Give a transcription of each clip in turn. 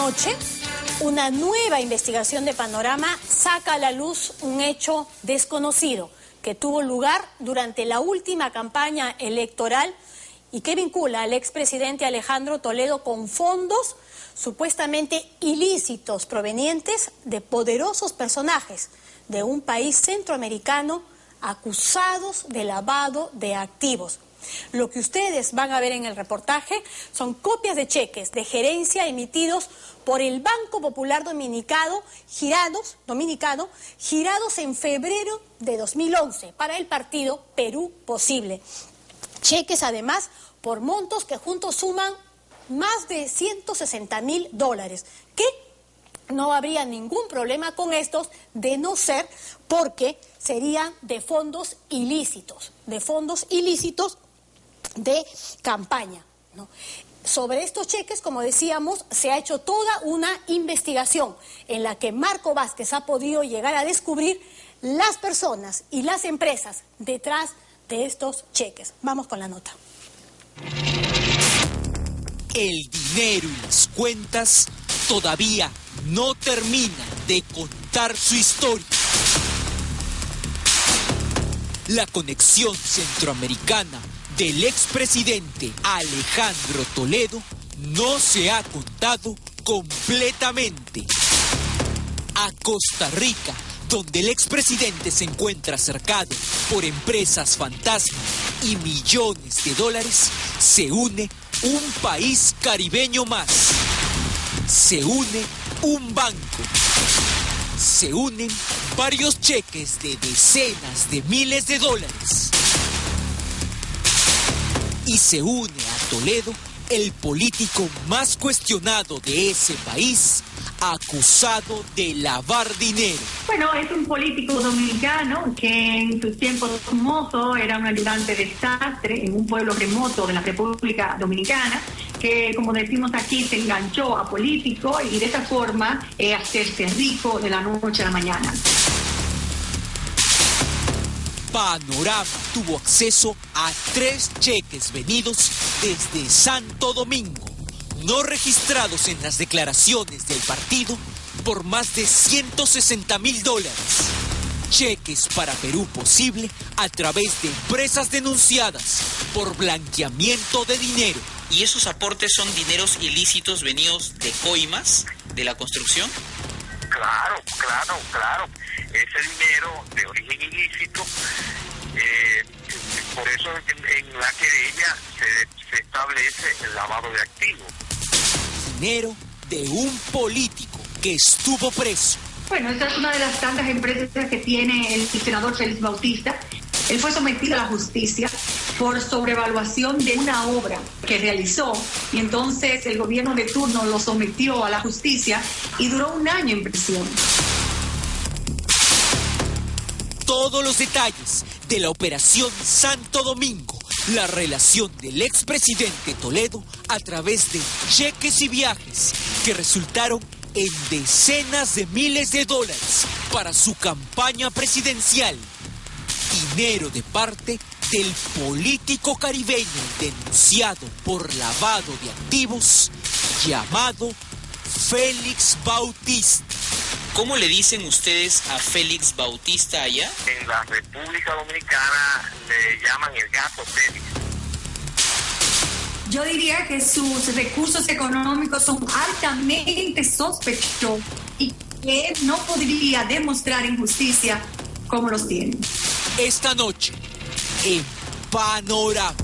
noche, una nueva investigación de Panorama saca a la luz un hecho desconocido que tuvo lugar durante la última campaña electoral y que vincula al expresidente Alejandro Toledo con fondos supuestamente ilícitos provenientes de poderosos personajes de un país centroamericano acusados de lavado de activos. Lo que ustedes van a ver en el reportaje son copias de cheques de gerencia emitidos por el Banco Popular Dominicano, girados en febrero de 2011 para el partido Perú Posible. Cheques además por montos que juntos suman más de $160.000, que no habría ningún problema con estos de no ser porque serían de fondos ilícitos de campaña, ¿no? Sobre estos cheques, como decíamos, se ha hecho toda una investigación en la que Marco Vázquez ha podido llegar a descubrir las personas y las empresas detrás de estos cheques. Vamos con la nota. El dinero y las cuentas todavía no terminan de contar su historia. La conexión centroamericana del expresidente Alejandro Toledo no se ha contado completamente. A Costa Rica, donde el expresidente se encuentra cercado por empresas fantasma y millones de dólares, se une un país caribeño más. Se une un banco. Se unen varios cheques de decenas de miles de dólares. Y se une a Toledo el político más cuestionado de ese país, acusado de lavar dinero. Bueno, es un político dominicano que en sus tiempos mozos era un ayudante de sastre en un pueblo remoto de la República Dominicana, que, como decimos aquí, se enganchó a político y de esa forma hacerse rico de la noche a la mañana. Panorama tuvo acceso a 3 cheques venidos desde Santo Domingo, no registrados en las declaraciones del partido, por más de $160.000. Cheques para Perú Posible a través de empresas denunciadas por blanqueamiento de dinero. ¿Y esos aportes son dineros ilícitos venidos de coimas de la construcción? Claro. Ese dinero de origen ilícito, por eso en la querella se establece el lavado de activos. Dinero de un político que estuvo preso. Bueno, esta es una de las tantas empresas que tiene el senador Félix Bautista. Él fue sometido a la justicia por sobrevaluación de una obra que realizó y entonces el gobierno de turno lo sometió a la justicia y duró 1 año en prisión. Todos los detalles de la operación Santo Domingo, la relación del expresidente Toledo a través de cheques y viajes que resultaron en decenas de miles de dólares para su campaña presidencial. Dinero de parte del político caribeño denunciado por lavado de activos llamado Félix Bautista. ¿Cómo le dicen ustedes a Félix Bautista allá? En la República Dominicana le llaman el gato Félix. Yo diría que sus recursos económicos son altamente sospechosos y que él no podría demostrar en justicia cómo los tiene. Esta noche, en Panorama.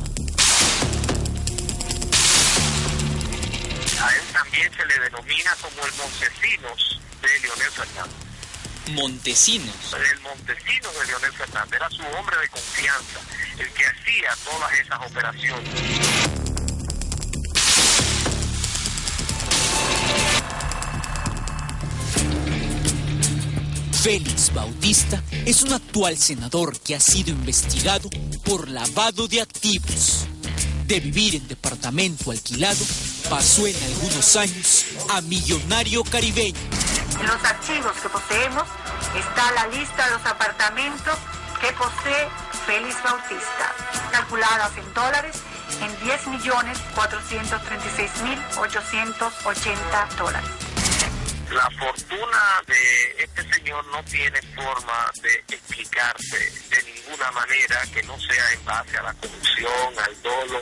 A él también se le denomina como el Montesinos de Leonel Fernández. Montesinos. El Montesinos de Leonel Fernández era su hombre de confianza, el que hacía todas esas operaciones. Félix Bautista es un actual senador que ha sido investigado por lavado de activos. De vivir en departamento alquilado, pasó en algunos años a millonario caribeño. En los archivos que poseemos está la lista de los apartamentos que posee Félix Bautista, calculadas en dólares en $10.436.880. La fortuna de este señor no tiene forma de explicarse de ninguna manera que no sea en base a la corrupción, al dolo.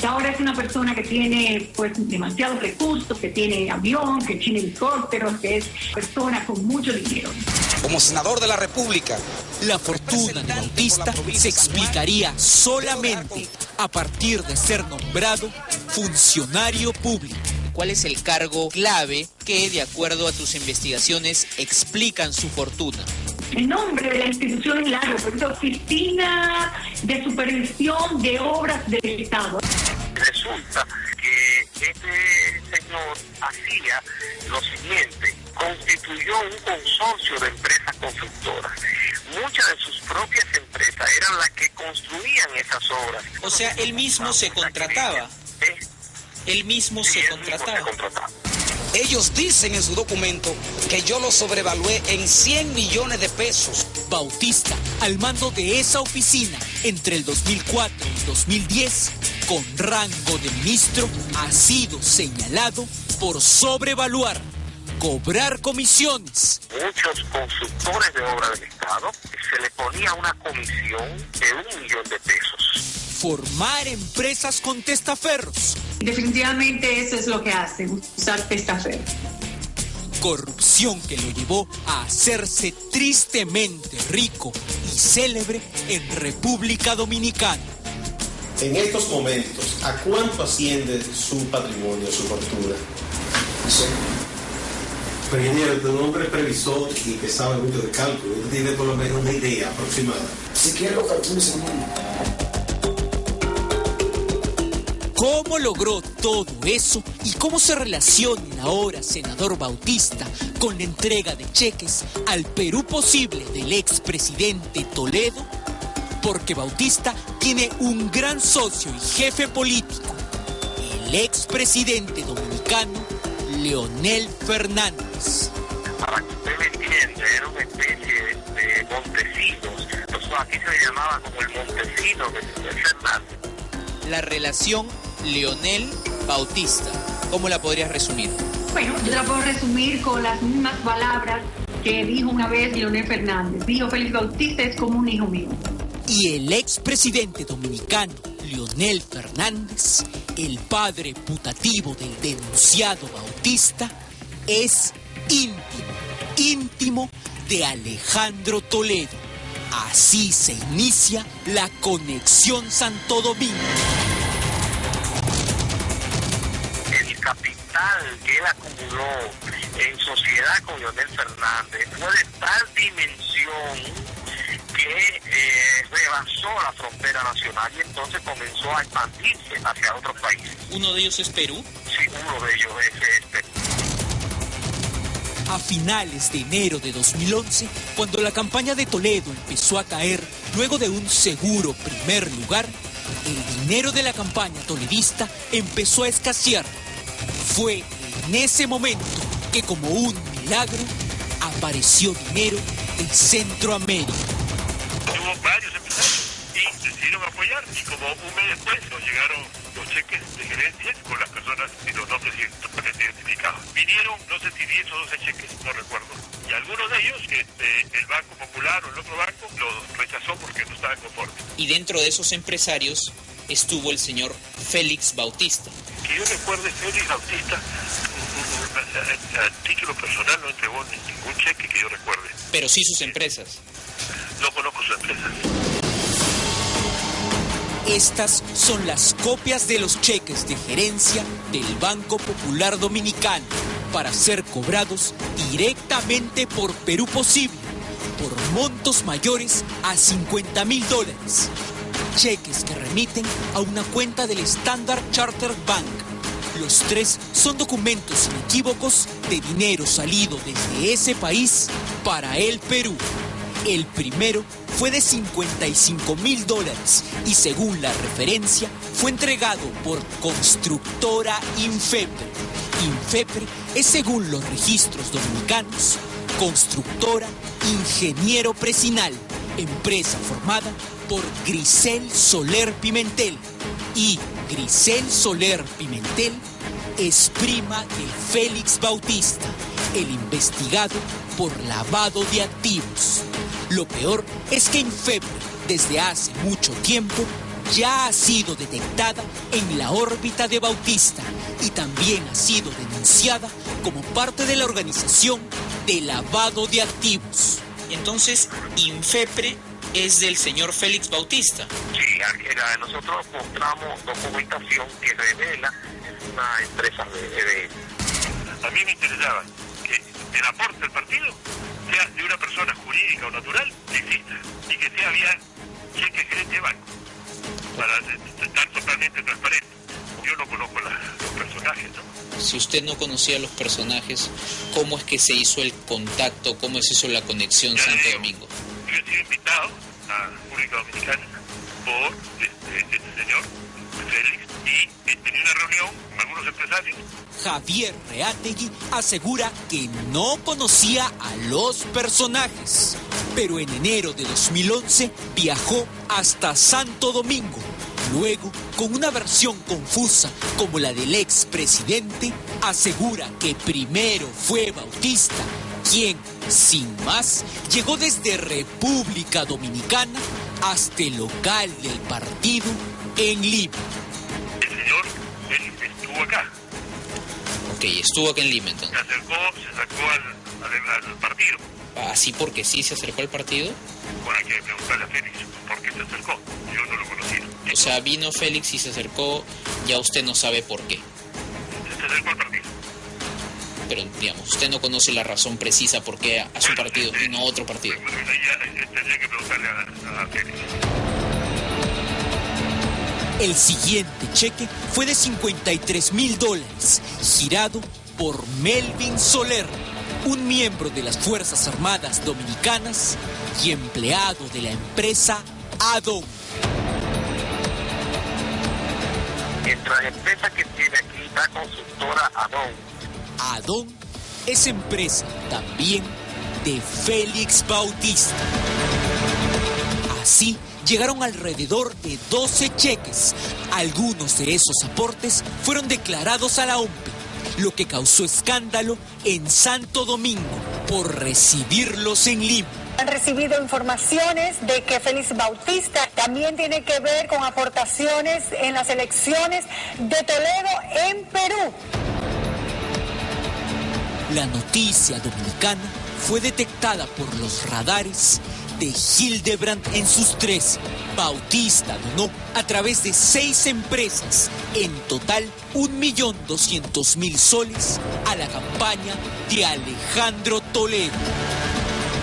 Ahora es una persona que tiene pues demasiados recursos, que tiene avión, que tiene helicópteros, que es persona con mucho dinero. Como senador de la República, la fortuna de Bautista se explicaría solamente a partir de ser nombrado funcionario público. ¿Cuál es el cargo clave que, de acuerdo a tus investigaciones, explican su fortuna? El nombre de la institución es largo, pero es Oficina de Supervisión de Obras del Estado. Resulta que este señor hacía lo siguiente: constituyó un consorcio de empresas constructoras. Muchas de sus propias empresas eran las que construían esas obras. O sea, él mismo se contrataba. Él mismo se contrataba. Ellos dicen en su documento que yo lo sobrevalué en 100 millones de pesos. Bautista, al mando de esa oficina entre el 2004 y 2010, con rango de ministro, ha sido señalado por sobrevaluar, cobrar comisiones. Muchos constructores de obra del Estado se le ponía una comisión de 1 millón de pesos. Formar empresas con testaferros. Definitivamente eso es lo que hacen, usar testaferros. Corrupción que lo llevó a hacerse tristemente rico y célebre en República Dominicana. En estos momentos, ¿a cuánto asciende su patrimonio, su fortuna? Sí. Pero ingeniero, tu nombre es previsor y que sabe mucho de cálculo. Usted tiene por lo menos una idea aproximada. Si quiere lo calculo, señor. ¿Cómo logró todo eso y cómo se relaciona el ahora senador Bautista con la entrega de cheques al Perú posible del expresidente Toledo? Porque Bautista tiene un gran socio y jefe político, el expresidente dominicano Leonel Fernández. Para que usted me entienda, era una especie de Montesinos. Entonces aquí se le llamaba como el Montesino de Fernández. La relación Leonel-Bautista, ¿cómo la podrías resumir? Bueno, yo la puedo resumir con las mismas palabras que dijo una vez Leonel Fernández. Dijo: Félix Bautista es como un hijo mío. Y el expresidente dominicano Leonel Fernández, el padre putativo del denunciado Bautista, es íntimo de Alejandro Toledo. Así se inicia la conexión Santo Domingo. El capital que él acumuló en sociedad con Leonel Fernández fue de tal dimensión que rebasó la frontera nacional y entonces comenzó a expandirse hacia otros países. ¿Uno de ellos es Perú? Sí, uno de ellos es Perú. A finales de enero de 2011, cuando la campaña de Toledo empezó a caer luego de un seguro primer lugar, el dinero de la campaña toledista empezó a escasear. Fue en ese momento que, como un milagro, apareció dinero de Centroamérica. Hubo varios empresarios y decidieron apoyar, y como un mes después nos llegaron los cheques de gerencia con las personas y los nombres identificados. Vinieron, no sé si 10 o 12 cheques, no recuerdo, y algunos de ellos, el Banco Popular o el otro banco, los rechazó porque no estaban conformes. Y dentro de esos empresarios estuvo el señor Félix Bautista. Que yo recuerde, Félix Bautista, a título personal, no entregó ningún cheque que yo recuerde. Pero sí sus empresas. No conozco sus empresas. Estas son las copias de los cheques de gerencia del Banco Popular Dominicano para ser cobrados directamente por Perú Posible, por montos mayores a $50,000. Cheques que remiten a una cuenta del Standard Chartered Bank. Los tres son documentos inequívocos de dinero salido desde ese país para el Perú. El primero fue de $55,000 y, según la referencia, fue entregado por Constructora Infepre. Infepre es, según los registros dominicanos, Constructora Ingeniero Precinal, empresa formada por Grisel Soler Pimentel. Y Grisel Soler Pimentel es prima de Félix Bautista, el investigado por lavado de activos. Lo peor es que Infepre, desde hace mucho tiempo, ya ha sido detectada en la órbita de Bautista y también ha sido denunciada como parte de la organización de lavado de activos. Entonces, Infepre es del señor Félix Bautista. Sí, nosotros mostramos documentación que revela una empresa de... A mí me interesaba que el aporte del partido sea de una persona jurídica o natural que exista y que sea vía cheque gerente de banco, para estar totalmente transparente. Yo no conozco los personajes, ¿no? Si usted no conocía a los personajes, ¿cómo es que se hizo el contacto? ¿Cómo se hizo la conexión Santo Domingo? Yo he sido invitado a República Dominicana por este señor, Félix, y tenía una reunión con algunos empresarios. Javier Reátegui asegura que no conocía a los personajes, pero en enero de 2011 viajó hasta Santo Domingo. Luego, con una versión confusa como la del expresidente, asegura que primero fue Bautista quien, sin más, llegó desde República Dominicana hasta el local del partido en Lima. El señor, él estuvo acá. Ok, estuvo acá en Lima entonces. Se acercó al partido. ¿Así porque sí se acercó al partido? Bueno, hay que preguntarle a Félix por qué se acercó. Yo no lo conocía. O sea, vino Félix y se acercó, ya usted no sabe por qué. Se acercó al partido. Pero, digamos, usted no conoce la razón precisa por qué a su partido y no a otro partido. Bueno, ya tendría que preguntarle a Félix. El siguiente cheque fue de $53,000, girado por Melvin Soler, un miembro de las Fuerzas Armadas Dominicanas y empleado de la empresa Adón. Entre las empresas que tiene aquí la constructora Adón. Adón es empresa también de Félix Bautista. Así llegaron alrededor de 12 cheques. Algunos de esos aportes fueron declarados a la OMPE, lo que causó escándalo en Santo Domingo por recibirlos en Lima. Han recibido informaciones de que Félix Bautista también tiene que ver con aportaciones en las elecciones de Toledo en Perú. La noticia dominicana fue detectada por los radares de Hildebrand en sus 3. Bautista donó a través de 6 empresas, en total 1.200.000 soles a la campaña de Alejandro Toledo.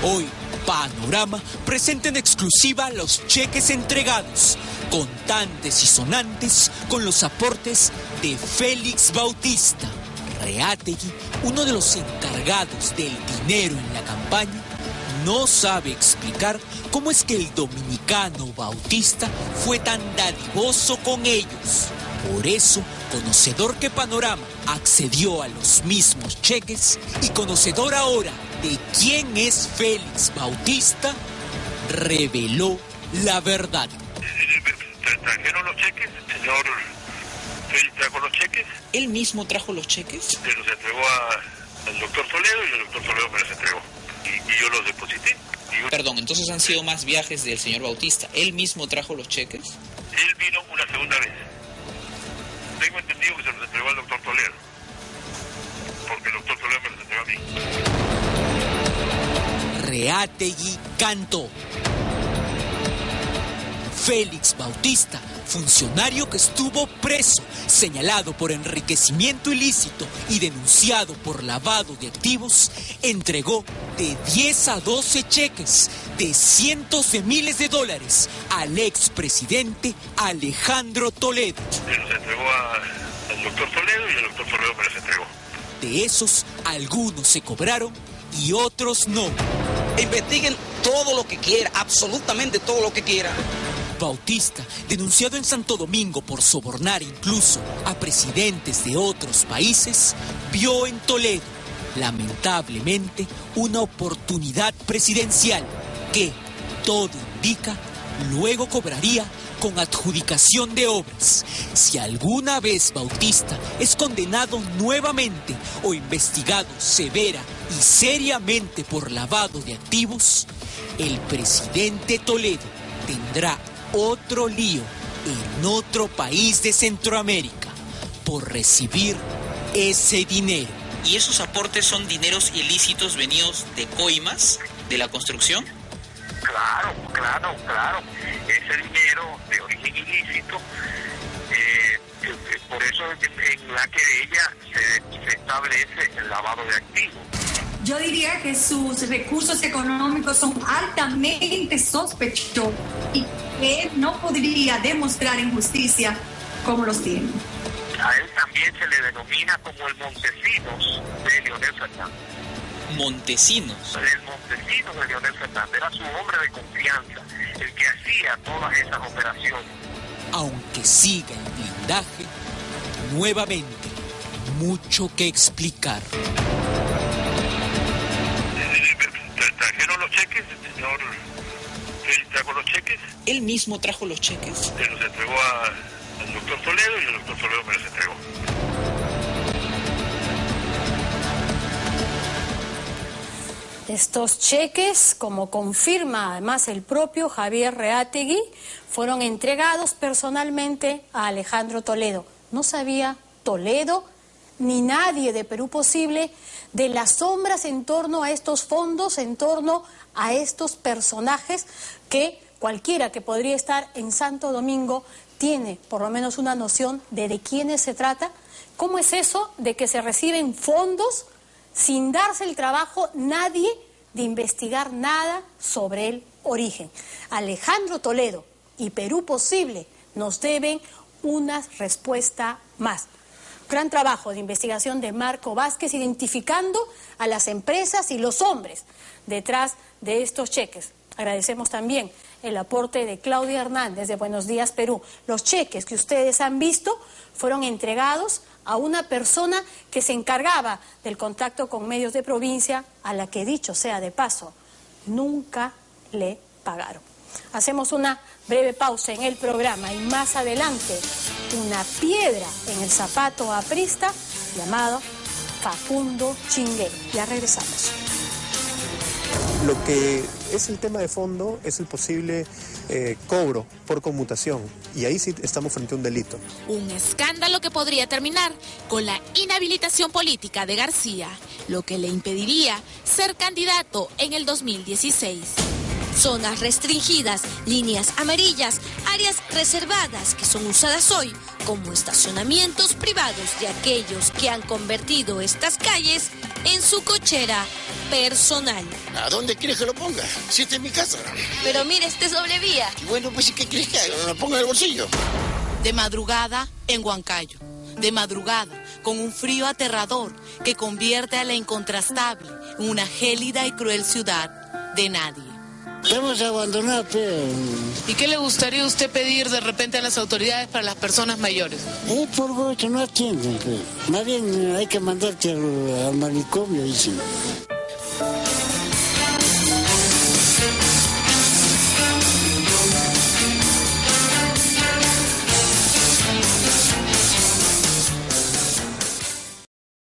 Hoy, Panorama presenta en exclusiva los cheques entregados, contantes y sonantes, con los aportes de Félix Bautista. Reátegui, uno de los encargados del dinero en la campaña, no sabe explicar cómo es que el dominicano Bautista fue tan dadivoso con ellos. Por eso, conocedor que Panorama accedió a los mismos cheques y conocedor ahora de quién es Félix Bautista, reveló la verdad. ¿Trajeron los cheques? Señor Félix trajo los cheques. ¿Él mismo trajo los cheques? Se los entregó al doctor Toledo y el doctor Toledo me los entregó. Y yo los deposité. Perdón, entonces han sido más viajes del señor Bautista. ¿Él mismo trajo los cheques? Él vino una segunda vez. Tengo entendido que se los entregó al doctor Toledo. Porque el doctor Toledo me los entregó a mí. Reátegui cantó. Félix Bautista, funcionario que estuvo preso, señalado por enriquecimiento ilícito y denunciado por lavado de activos, entregó de 10 a 12 cheques de cientos de miles de dólares al expresidente Alejandro Toledo. Se los entregó al doctor Toledo y el doctor Toledo me los entregó. De esos, algunos se cobraron y otros no. Investiguen todo lo que quieran, absolutamente todo lo que quieran. Bautista, denunciado en Santo Domingo por sobornar incluso a presidentes de otros países, vio en Toledo, lamentablemente, una oportunidad presidencial que, todo indica, luego cobraría con adjudicación de obras. Si alguna vez Bautista es condenado nuevamente o investigado severa y seriamente por lavado de activos, el presidente Toledo tendrá otro lío en otro país de Centroamérica por recibir ese dinero. ¿Y esos aportes son dineros ilícitos venidos de coimas de la construcción? Claro. Ese dinero de origen ilícito, por eso en la querella se establece el lavado de activos. Yo diría que sus recursos económicos son altamente sospechosos y que él no podría demostrar en justicia cómo los tiene. A él también se le denomina como el Montesinos de Leonel Fernández. Montesinos. El Montesinos de Leonel Fernández era su hombre de confianza, el que hacía todas esas operaciones. Aunque siga en blindaje, nuevamente, mucho que explicar. ¿Trajeron los cheques? El señor trajo los cheques. ¿Él mismo trajo los cheques? Se los entregó al doctor Toledo y el doctor Toledo me los entregó. Estos cheques, como confirma además el propio Javier Reátegui, fueron entregados personalmente a Alejandro Toledo. No sabía Toledo ni nadie de Perú Posible de las sombras en torno a estos fondos, en torno a estos personajes que cualquiera que podría estar en Santo Domingo tiene por lo menos una noción de quiénes se trata. ¿Cómo es eso de que se reciben fondos sin darse el trabajo nadie de investigar nada sobre el origen? Alejandro Toledo y Perú Posible nos deben una respuesta más. Gran trabajo de investigación de Marco Vázquez identificando a las empresas y los hombres detrás de estos cheques. Agradecemos también el aporte de Claudia Hernández de Buenos Días Perú. Los cheques que ustedes han visto fueron entregados a una persona que se encargaba del contacto con medios de provincia, a la que, dicho sea de paso, nunca le pagaron. Hacemos una breve pausa en el programa y más adelante una piedra en el zapato aprista llamado Facundo Chingué. Ya regresamos. Lo que es el tema de fondo es el posible cobro por conmutación, y ahí sí estamos frente a un delito. Un escándalo que podría terminar con la inhabilitación política de García, lo que le impediría ser candidato en el 2016. Zonas restringidas, líneas amarillas, áreas reservadas que son usadas hoy como estacionamientos privados de aquellos que han convertido estas calles en su cochera personal. ¿A dónde quieres que lo ponga? Si esta es mi casa. Pero mire, este es doble vía. Y bueno, pues ¿qué quieres que haga? ¿Lo ponga en el bolsillo? De madrugada en Huancayo. De madrugada, con un frío aterrador que convierte a la incontrastable en una gélida y cruel ciudad de nadie. Hemos abandonado, pero... ¿Y qué le gustaría usted pedir de repente a las autoridades para las personas mayores? Por mucho no atienden, pero más bien hay que mandarte al manicomio, dicen.